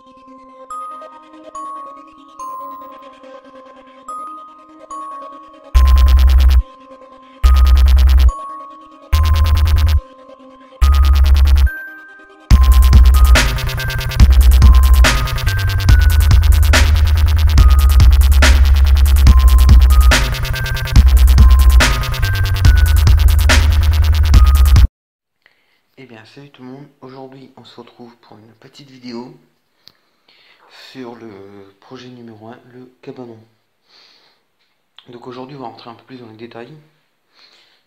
Eh bien salut tout le monde, aujourd'hui on se retrouve pour une petite vidéo sur le projet numéro 1, le cabanon. Donc aujourd'hui on va rentrer un peu plus dans les détails,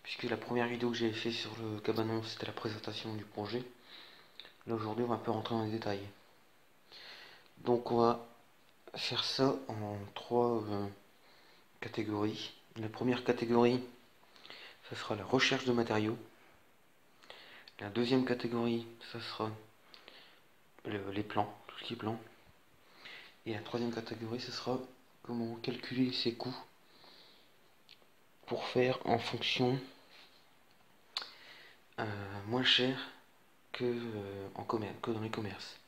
puisque la première vidéo que j'avais fait sur le cabanon c'était la présentation du projet. Là aujourd'hui on va un peu rentrer dans les détails. Donc on va faire ça en trois catégories. La première catégorie, ça sera la recherche de matériaux. La deuxième catégorie, ça sera les plans, tout ce qui est plan. Et la troisième catégorie, ce sera comment calculer ses coûts pour faire en fonction moins cher que, que dans les commerces.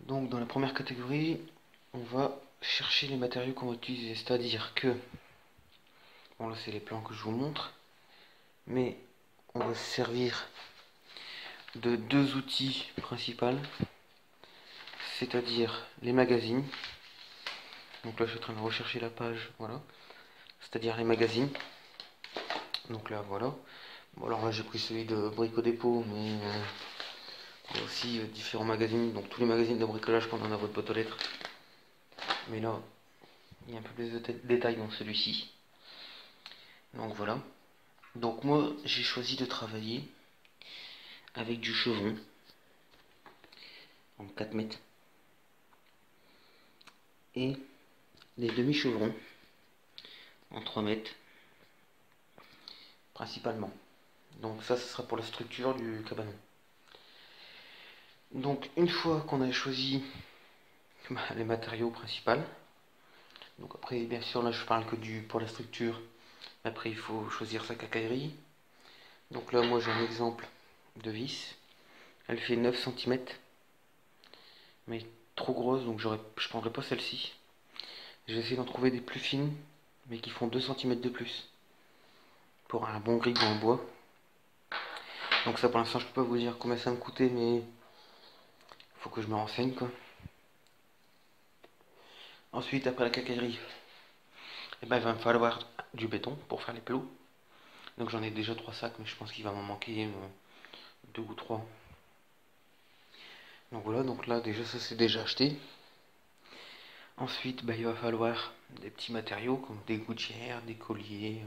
Donc dans la première catégorie, on va chercher les matériaux qu'on va utiliser. C'est-à-dire que, bon là c'est les plans que je vous montre, mais on va se servir de deux outils principaux, c'est-à-dire les magazines. Donc là je suis en train de rechercher la page, voilà. C'est-à-dire les magazines. Donc là voilà. Bon alors là j'ai pris celui de Brico Dépôt, mais il y a aussi différents magazines, donc tous les magazines de bricolage qu'on a dans votre boîte aux lettres. Mais là, il y a un peu plus de détails dans celui-ci. Donc voilà. Donc moi j'ai choisi de travailler avec du chevron en 4 mètres et des demi-chevrons en 3 mètres principalement. Donc ça, ce sera pour la structure du cabanon. Donc une fois qu'on a choisi les matériaux principaux, donc après bien sûr là je parle que pour la structure, après il faut choisir sa quincaillerie. Donc là moi j'ai un exemple de vis, elle fait 9 cm, mais trop grosse, donc je prendrai pas celle-ci. J'ai essayé d'en trouver des plus fines, mais qui font 2 cm de plus, pour un bon grille en bois. Donc ça pour l'instant je peux pas vous dire combien ça me coûtait, mais faut que je me renseigne quoi. Ensuite après la quincaillerie, eh ben, il va me falloir du béton pour faire les pelots. Donc j'en ai déjà 3 sacs, mais je pense qu'il va m'en manquer 2 ou 3. Donc voilà, donc là déjà ça c'est déjà acheté. Ensuite il va falloir des petits matériaux comme des gouttières, des colliers,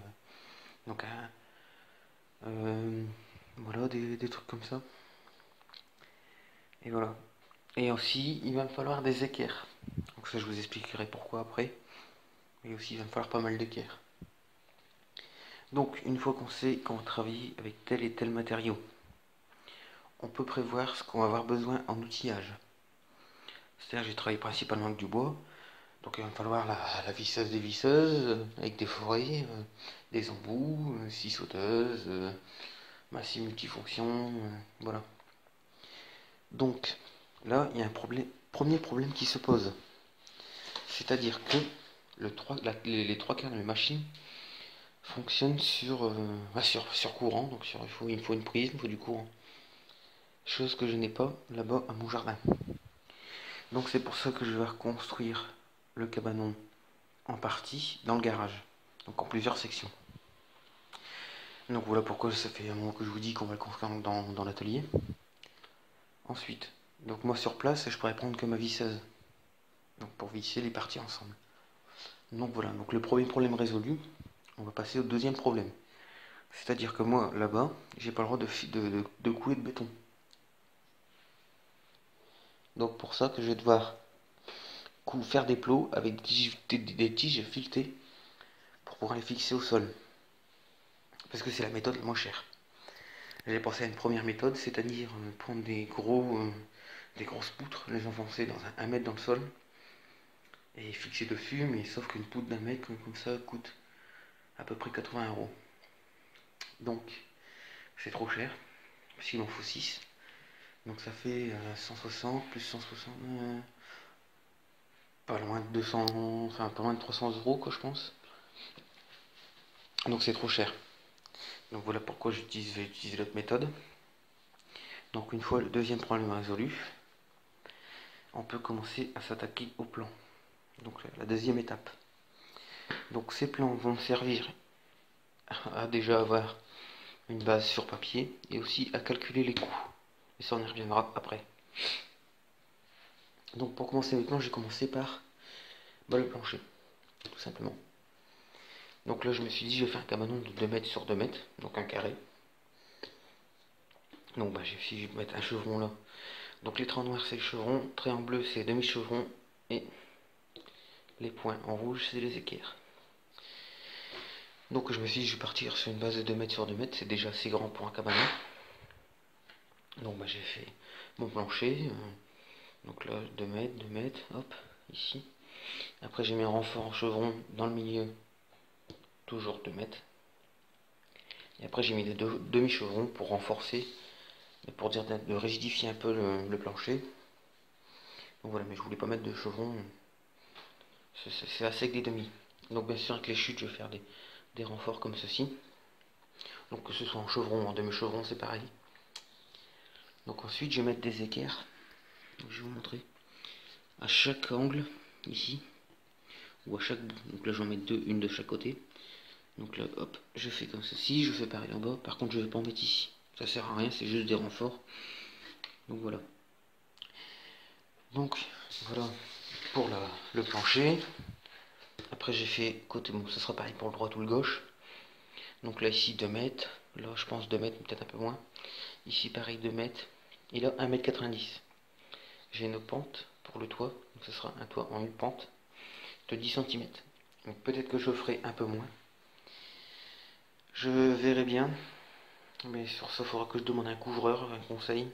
donc voilà des trucs comme ça. Et voilà. Et aussi il va me falloir des équerres. Donc ça je vous expliquerai pourquoi après. Mais aussi il va me falloir pas mal d'équerres. Donc une fois qu'on sait qu'on va travailler avec tel et tel matériau, on peut prévoir ce qu'on va avoir besoin en outillage. C'est-à-dire j'ai travaillé principalement avec du bois, donc il va me falloir la visseuse des visseuses, avec des forêts, des embouts, scie sauteuse, ma scie multifonction, voilà. Donc là il y a un premier problème qui se pose. C'est-à-dire que les trois quarts de mes machines fonctionnent sur courant, donc il me faut une prise, il me faut du courant. Chose que je n'ai pas là-bas à mon jardin. Donc c'est pour ça que je vais reconstruire le cabanon en partie dans le garage, donc en plusieurs sections. Donc voilà pourquoi ça fait un moment que je vous dis qu'on va le construire dans l'atelier. Ensuite, donc moi sur place je pourrais prendre que ma visseuse, donc pour visser les parties ensemble. Donc voilà, donc le premier problème résolu, on va passer au deuxième problème. C'est-à-dire que moi là-bas, j'ai pas le droit de couler de béton. Donc pour ça que je vais devoir faire des plots avec des tiges filetées pour pouvoir les fixer au sol. Parce que c'est la méthode la moins chère. J'ai pensé à une première méthode, c'est-à-dire prendre des grosses poutres, les enfoncer dans 1 mètre dans le sol et fixer dessus, mais sauf qu'une poutre d'1 mètre comme ça coûte à peu près 80 €. Donc c'est trop cher, parce qu'il m'en faut 6. Donc ça fait 160 plus 160, pas loin de 200, enfin pas loin de 300 euros quoi je pense. Donc c'est trop cher. Donc voilà pourquoi vais utiliser l'autre méthode. Donc une fois le deuxième problème résolu, on peut commencer à s'attaquer au plan. Donc la deuxième étape. Donc ces plans vont servir à déjà avoir une base sur papier et aussi à calculer les coûts. Et ça on y reviendra après. Donc pour commencer mes plans, j'ai commencé par le plancher, tout simplement. Donc là je me suis dit je vais faire un cabanon de 2 mètres sur 2 mètres, donc un carré. Donc je vais mettre un chevron là. Donc les traits en noir c'est le chevron, traits en bleu c'est demi-chevron et les points en rouge c'est les équerres. Donc je me suis dit je vais partir sur une base de 2 mètres sur 2 mètres, c'est déjà assez grand pour un cabanon. Donc j'ai fait mon plancher, donc là 2 mètres, hop, ici. Après j'ai mis un renfort en chevron dans le milieu, toujours 2 mètres. Et après j'ai mis des demi-chevrons pour renforcer, et pour dire de rigidifier un peu le plancher. Donc voilà, mais je voulais pas mettre de chevrons, c'est assez que des demi. Donc bien sûr avec les chutes je vais faire des renforts comme ceci. Donc que ce soit en chevron ou en demi-chevron c'est pareil. Donc ensuite je vais mettre des équerres. Donc, je vais vous montrer. À chaque angle, ici, ou à chaque bout. Donc là je vais en mettre deux, une de chaque côté. Donc là hop, je fais comme ceci, je fais pareil en bas. Par contre je vais pas en mettre ici. Ça sert à rien, c'est juste des renforts. Donc voilà. Donc voilà pour le plancher. Après j'ai fait côté, bon ça sera pareil pour le droit ou le gauche. Donc là ici 2 mètres, là je pense 2 mètres, peut-être un peu moins. Ici pareil 2 mètres, et là 1,90 m. J'ai une pente pour le toit, donc ce sera un toit en une pente de 10 cm. Donc peut-être que je ferai un peu moins. Je verrai bien, mais sur ça il faudra que je demande un couvreur, un conseil.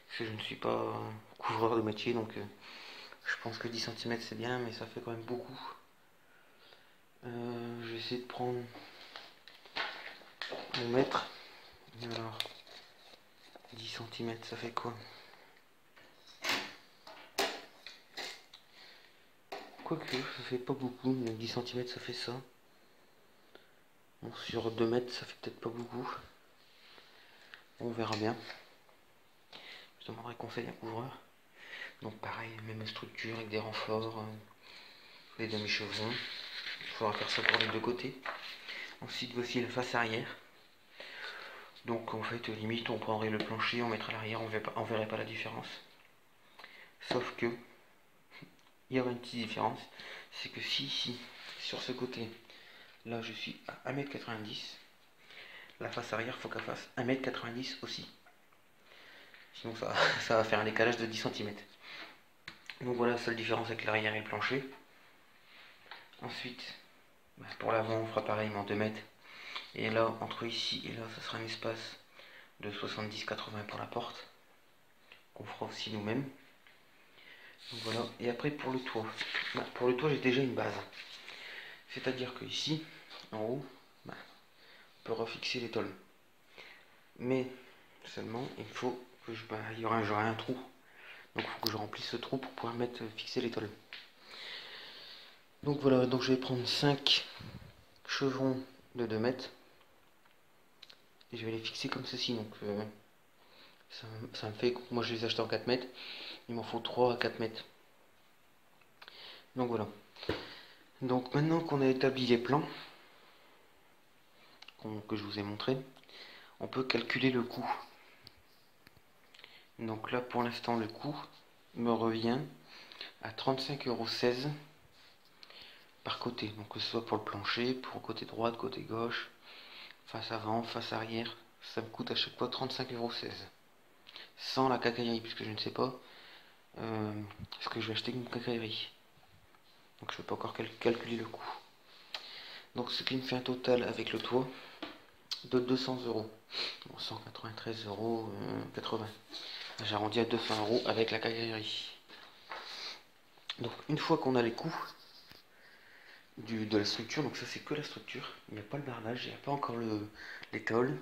Parce que je ne suis pas couvreur de métier, donc je pense que 10 cm c'est bien, mais ça fait quand même beaucoup. Je vais essayer de prendre le mètre. Alors, 10 cm, ça fait quoi? Quoique, ça fait pas beaucoup, mais 10 cm ça fait ça. Bon, sur 2 mètres, ça fait peut-être pas beaucoup. On verra bien. Je demanderai conseil à un couvreur. Donc pareil, même structure avec des renforts, des demi-chevrons. Il faudra faire ça pour les deux côtés. Ensuite, voici la face arrière. Donc en fait, limite, on prendrait le plancher, on mettrait à l'arrière, on verrait pas la différence. Sauf que, il y aura une petite différence. C'est que si ici, sur ce côté, là je suis à 1,90 m, la face arrière, il faut qu'elle fasse 1,90 m aussi. Sinon ça va faire un décalage de 10 cm. Donc voilà la seule différence avec l'arrière et le plancher. Ensuite, pour l'avant, on fera pareil, mais en 2 mètres. Et là, entre ici et là, ça sera un espace de 70-80 pour la porte, qu'on fera aussi nous-mêmes. Donc voilà. Et après, pour le toit. Pour le toit, j'ai déjà une base. C'est-à-dire que ici, en haut, on peut refixer les tôles. Mais seulement, il faut que j'aurai un trou. Donc il faut que je remplisse ce trou pour pouvoir fixer les tôles. Donc voilà, donc je vais prendre 5 chevrons de 2 mètres. Et je vais les fixer comme ceci. Donc ça me fait, moi je les ai achetés en 4 mètres. Il m'en faut 3 à 4 mètres. Donc voilà. Donc maintenant qu'on a établi les plans que je vous ai montré, on peut calculer le coût. Donc là pour l'instant le coût me revient à 35,16 € par côté. Donc que ce soit pour le plancher, pour côté droite, côté gauche, face avant, face arrière, ça me coûte à chaque fois 35,16 €. Sans la quincaillerie, puisque je ne sais pas ce que je vais acheter une quincaillerie. Donc je ne peux pas encore calculer le coût. Donc ce qui me fait un total avec le toit de 200 €. Bon, 193,80 €. J'arrondis à 200 € avec la quincaillerie. Donc une fois qu'on a les coûts de la structure, donc ça c'est que la structure, il n'y a pas le bardage, il n'y a pas encore les tôles,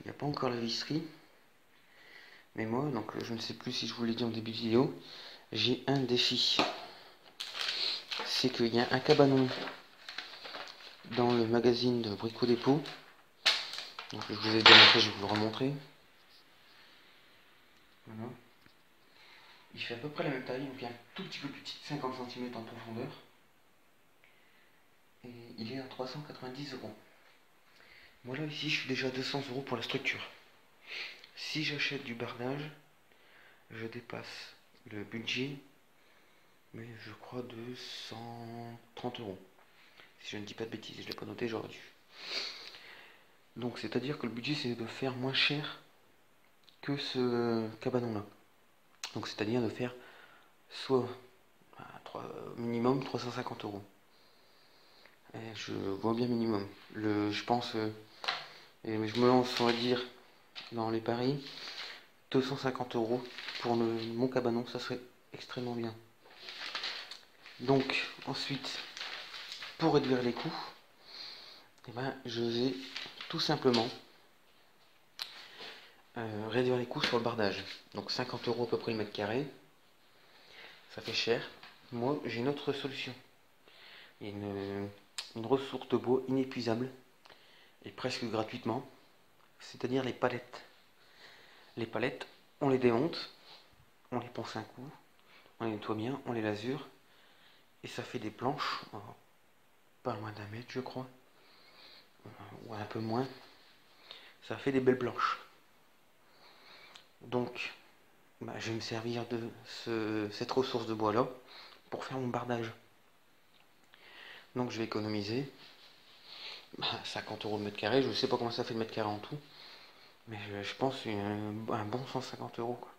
il n'y a pas encore la visserie. Mais moi, donc je ne sais plus si je vous l'ai dit en début de vidéo, j'ai un défi. C'est qu'il y a un cabanon dans le magazine de Brico Dépôt. Donc je vous ai déjà montré, je vais vous le remontrer. Voilà. Il fait à peu près la même taille, donc il est un tout petit peu plus petit, 50 cm en profondeur. Et il est à 390 euros. Moi là ici je suis déjà à 200 euros pour la structure. Si j'achète du bardage, je dépasse le budget, mais je crois de 130 euros. Si je ne dis pas de bêtises, je ne l'ai pas noté, j'aurais dû. Donc c'est à dire que le budget c'est de faire moins cher que ce cabanon là. Donc c'est à dire de faire soit minimum 350 euros. Et je vois bien minimum. Je pense, et je me lance, on va dire, dans les paris, 250 euros pour mon cabanon, ça serait extrêmement bien. Donc ensuite, pour réduire les coûts, eh ben, je vais tout simplement réduire les coûts sur le bardage. Donc 50 euros à peu près le mètre carré, ça fait cher. Moi, j'ai une autre solution. Il y a une ressource de bois inépuisable et presque gratuitement, c'est-à-dire les palettes. Les palettes, on les démonte, on les ponce un coup, on les nettoie bien, on les lasure, et ça fait des planches, pas loin d'un mètre je crois, ou un peu moins. Ça fait des belles planches. Donc, je vais me servir de cette ressource de bois là pour faire mon bardage. Donc je vais économiser 50 euros le mètre carré. Je ne sais pas comment ça fait le mètre carré en tout, mais je pense un bon 150 euros quoi.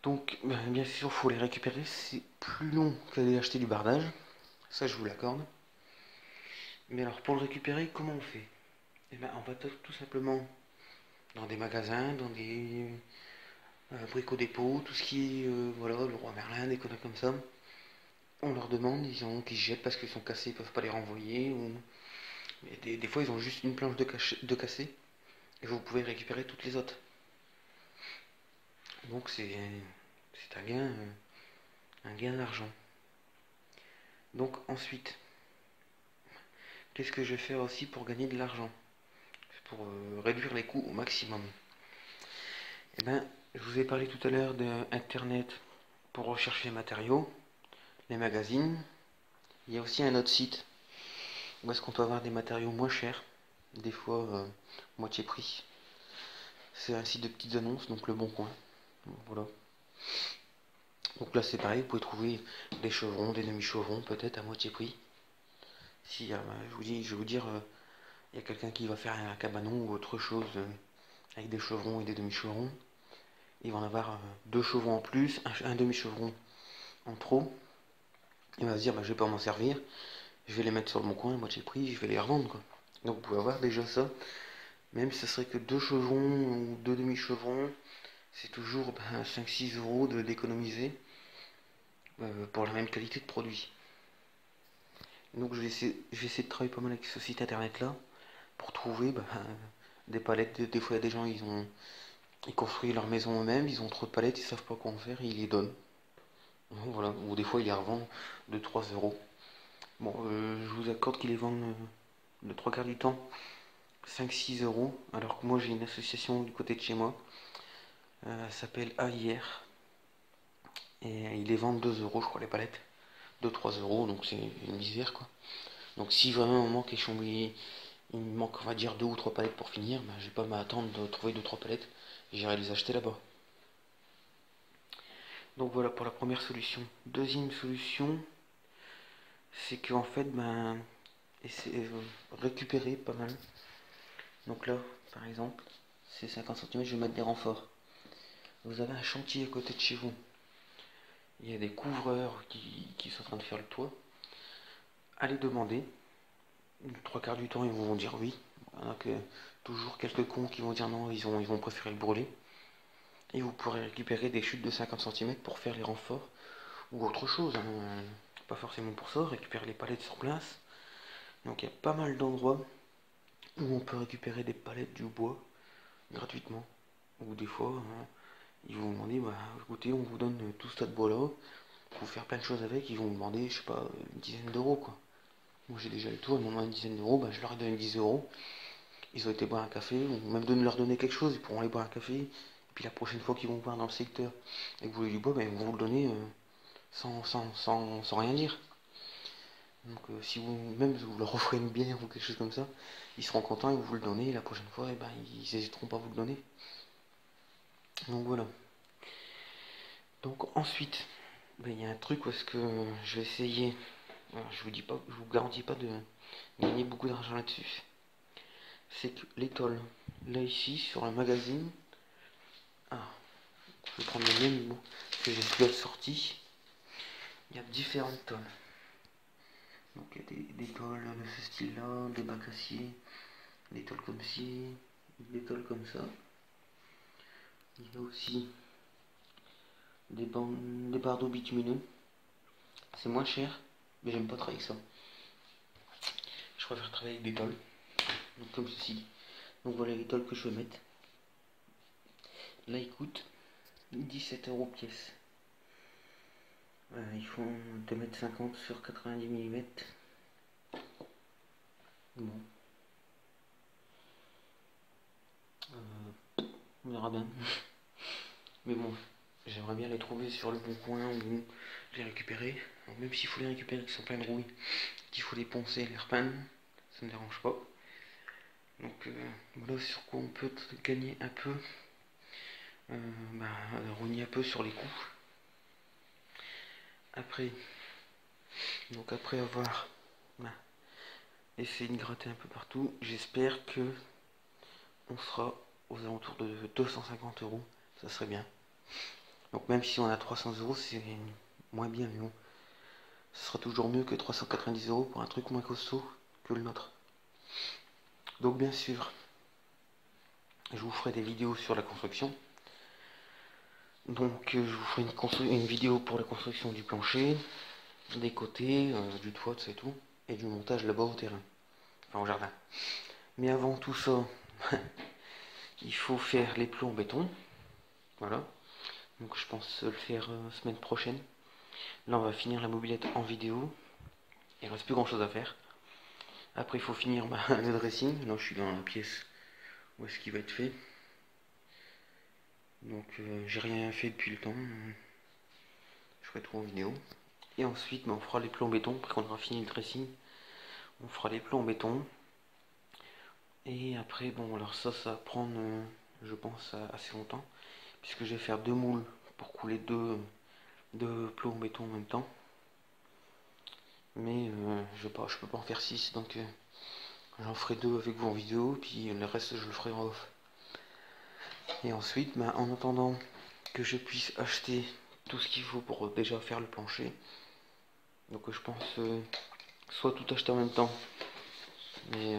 Donc bien sûr il faut les récupérer, c'est plus long qu'aller acheter du bardage, ça je vous l'accorde. Mais alors pour le récupérer, comment on fait? Eh ben, on va tout simplement dans des magasins, dans des Brico Dépôt, tout ce qui est voilà, le Roi Merlin, des conneries comme ça. On leur demande, ils ont qu'ils jettent parce qu'ils sont cassés, ils peuvent pas les renvoyer. Des fois ils ont juste une planche de cassée et vous pouvez récupérer toutes les autres. Donc c'est un gain d'argent. Donc ensuite, qu'est-ce que je vais faire aussi pour gagner de l'argent? Pour réduire les coûts au maximum. Eh ben, je vous ai parlé tout à l'heure d'internet pour rechercher les matériaux, les magazines. Il y a aussi un autre site où est-ce qu'on peut avoir des matériaux moins chers, des fois moitié prix. C'est un site de petites annonces, donc Le Bon Coin. Voilà. Donc là c'est pareil, vous pouvez trouver des chevrons, des demi-chevrons peut-être à moitié prix. Si je vais vous dire, il y a quelqu'un qui va faire un cabanon ou autre chose avec des chevrons et des demi-chevrons. Il va en avoir deux chevrons en plus, un demi-chevron en trop. Il va se dire je vais pas m'en servir, je vais les mettre sur le bon coin à moitié prix, je vais les revendre quoi. Donc vous pouvez avoir déjà ça. Même si ce serait que deux chevrons ou deux demi-chevrons, c'est toujours 5-6 euros d'économiser pour la même qualité de produit. Donc je vais essayer de travailler pas mal avec ce site internet là pour trouver des palettes. Des fois il y a des gens ils construisent leur maison eux-mêmes, ils ont trop de palettes, ils savent pas quoi en faire, ils les donnent. Voilà. Ou des fois ils les revendent de 3 euros. Bon, je vous accorde qu'ils les vendent le 3 quarts du temps 5-6 euros, alors que moi j'ai une association du côté de chez moi, s'appelle AIR, et ils les vendent 2 euros je crois les palettes, 2-3 euros, donc c'est une misère quoi. Donc si vraiment on manque il me manque on va dire 2 ou 3 palettes pour finir, je vais pas m'attendre de trouver 2-3 palettes, j'irai les acheter là-bas. Donc voilà pour la première solution. Deuxième solution, c'est qu'en fait récupérer pas mal. Donc là par exemple c'est 50 cm, je vais mettre des renforts. Vous avez un chantier à côté de chez vous, il y a des couvreurs qui sont en train de faire le toit, allez demander. Trois quarts du temps ils vont dire oui. Il y en a toujours quelques cons qui vont dire non, ils vont préférer le brûler. Et vous pourrez récupérer des chutes de 50 cm pour faire les renforts ou autre chose, hein. Pas forcément pour ça, récupérer les palettes sur place. Donc il y a pas mal d'endroits où on peut récupérer des palettes du bois gratuitement. ou des fois ils vont vous demander bah écoutez on vous donne tout ce tas de bois là pour faire plein de choses avec, ils vont vous demander je sais pas une dizaine d'euros quoi. Moi j'ai déjà le tour, ils m'ont demandé une dizaine d'euros, bah je leur ai donné 10 euros, ils ont été boire un café, ou même leur donner quelque chose, ils pourront aller boire un café, et puis la prochaine fois qu'ils vont voir dans le secteur et que vous voulez du bois, bah, ils vont vous le donner sans rien dire. Donc si vous même vous leur offrez une bière ou quelque chose comme ça, ils seront contents, ils vont vous le donner, et la prochaine fois, et ben, ils n'hésiteront pas à vous le donner. Donc voilà. Donc ensuite, ben, il y a un truc parce que je vais essayer, alors, je vous dis pas, je vous garantis pas de gagner beaucoup d'argent là-dessus. C'est que les tôles, là ici sur le magazine, je vais prendre le même mot que j'ai pu être sorti. Il y a différentes tôles. Donc il y a des tôles de ce style-là, des bacs acier, des tôles comme ci, des tôles comme ça. Il y a aussi des bardeaux bitumineux. C'est moins cher, mais j'aime pas travailler avec ça. Je préfère travailler avec des tôles, donc comme ceci. Donc voilà les tôles que je vais mettre. Là ils coûtent 17 € pièce. Ils font 2,50 m sur 90 mm. Bon. On verra bien. Mais bon, j'aimerais bien les trouver sur le bon coin ou les récupérer. Alors, même s'il faut les récupérer qui sont pleins de rouille, qu'il faut les poncer, les repeindre, ça ne me dérange pas. Donc voilà sur quoi on peut gagner un peu. Rogner un peu sur les coûts. Après avoir essayé de gratter un peu partout, j'espère que on sera aux alentours de 250 €. Ça serait bien. Donc même si on a 300 €, c'est moins bien, mais bon. Ce sera toujours mieux que 390 € pour un truc moins costaud que le nôtre. Donc bien sûr, je vous ferai des vidéos sur la construction. Donc je vous ferai une vidéo pour la construction du plancher, des côtés, du toit, c'est tout, et du montage là-bas au terrain, enfin au jardin. Mais avant tout ça, il faut faire les plots en béton. Voilà. Donc je pense le faire semaine prochaine. Là on va finir la mobilette en vidéo. Il ne reste plus grand chose à faire. Après il faut finir le dressing. Là je suis dans la pièce où est-ce qu'il va être fait. Donc j'ai rien fait depuis le temps. Je ferai tout en vidéo. Et ensuite on fera les plots en béton. Après qu'on aura fini le dressing, on fera les plots en béton. Et après bon alors ça va prendre je pense assez longtemps. Puisque je vais faire 2 moules pour couler deux plots en béton en même temps. Mais je peux pas en faire 6, donc j'en ferai 2 avec vous en vidéo, puis le reste je le ferai en off. Et ensuite, en attendant que je puisse acheter tout ce qu'il faut pour déjà faire le plancher, donc je pense soit tout acheter en même temps, mais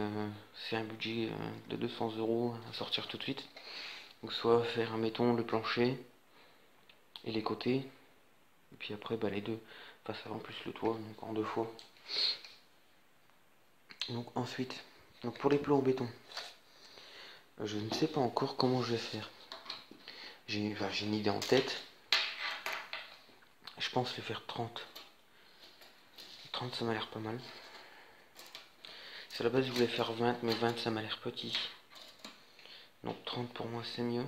c'est un budget de 200 € à sortir tout de suite, donc soit faire, mettons, le plancher et les côtés, et puis après les deux, face avant plus le toit, donc en 2 fois. Donc ensuite, pour les plots en béton, je ne sais pas encore comment je vais faire. J'ai une idée en tête. Je pense les faire 30. 30 ça m'a l'air pas mal. C'est à la base je voulais faire 20, mais 20 ça m'a l'air petit. Donc 30 pour moi c'est mieux.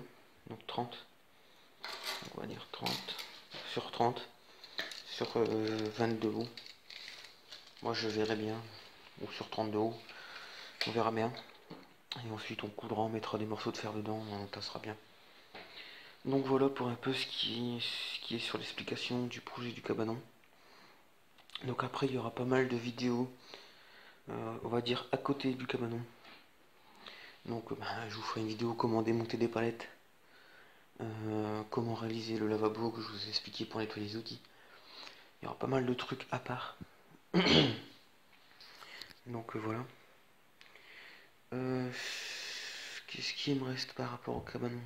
Donc 30. On va dire 30. Sur 30. Sur 22 haut. Moi je verrai bien. Ou sur 32 haut. On verra bien. Et ensuite on coudra, on mettra des morceaux de fer dedans, on tassera bien. Donc voilà pour un peu ce qui est sur l'explication du projet du cabanon. Donc après il y aura pas mal de vidéos, on va dire à côté du cabanon. Donc je vous ferai une vidéo comment démonter des palettes, comment réaliser le lavabo que je vous ai expliqué pour nettoyer les outils. Il y aura pas mal de trucs à part. Donc voilà. Qu'est-ce qui me reste par rapport au cabanon?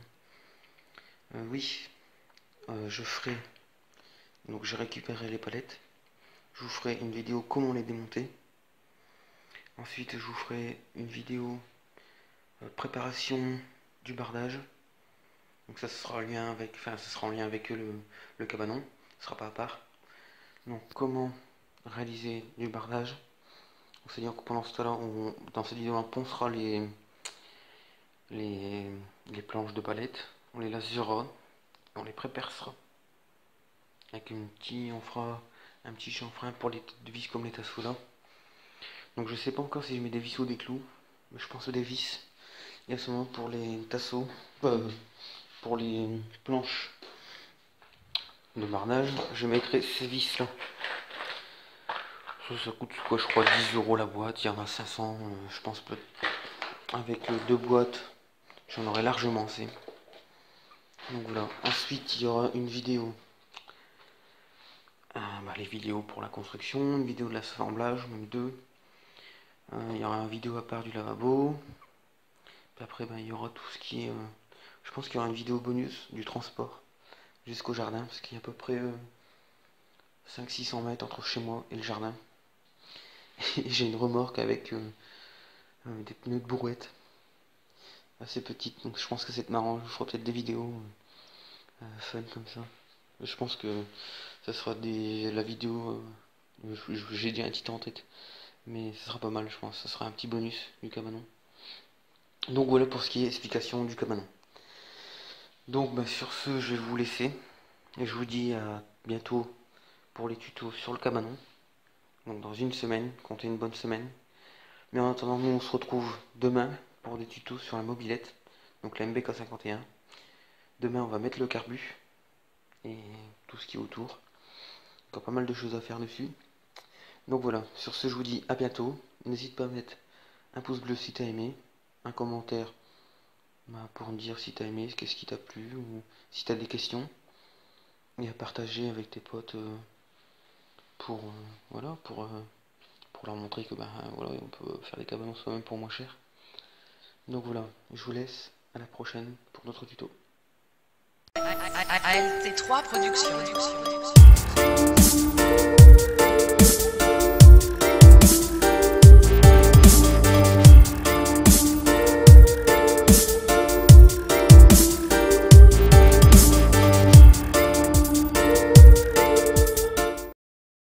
Oui, je ferai. Donc je récupérerai les palettes. Je vous ferai une vidéo comment les démonter. Ensuite je vous ferai une vidéo préparation du bardage. Donc ça sera en lien avec, enfin ça sera en lien avec le cabanon, ce sera pas à part. Donc comment réaliser du bardage? C'est-à-dire que pendant ce temps-là, dans cette vidéo, on poncera les, les planches de palette, on les laserera, on les prépercera. Avec on fera un petit chanfrein pour les têtes de vis comme les tasseaux là. Donc je sais pas encore si je mets des vis ou des clous, mais je pense des vis. Et à ce moment pour les tasseaux, pour les planches de bardage, je mettrai ces vis là. Ça coûte quoi, je crois 10 € la boîte, il y en a 500, je pense peut avec deux boîtes, j'en aurai largement assez. Donc voilà, ensuite il y aura une vidéo, les vidéos pour la construction, une vidéo de l'assemblage, même deux. Il y aura une vidéo à part du lavabo. Puis après il y aura tout ce qui est, je pense qu'il y aura une vidéo bonus du transport jusqu'au jardin, parce qu'il y a à peu près 500-600 mètres entre chez moi et le jardin. Et j'ai une remorque avec des pneus de brouette assez petites, donc je pense que c'est marrant. Je ferai peut-être des vidéos fun comme ça. Je pense que ça sera la vidéo, j'ai dit un titre en tête, mais ça sera pas mal, je pense. Ça sera un petit bonus du cabanon. Donc voilà pour ce qui est explication du cabanon. Donc sur ce, je vais vous laisser et je vous dis à bientôt pour les tutos sur le cabanon. Donc dans une semaine, comptez une bonne semaine. Mais en attendant, nous on se retrouve demain pour des tutos sur la mobilette, donc la MBK51. Demain on va mettre le carbu et tout ce qui est autour. Encore pas mal de choses à faire dessus. Donc voilà, sur ce je vous dis à bientôt. N'hésite pas à mettre un pouce bleu si t'as aimé, un commentaire pour me dire si t'as aimé, qu'est-ce qui t'a plu, ou si t'as des questions, et à partager avec tes potes pour voilà, pour leur montrer que voilà, on peut faire des cabanons soi-même pour moins cher. Donc voilà, je vous laisse, à la prochaine pour d'autres tutos. ALT3 Productions.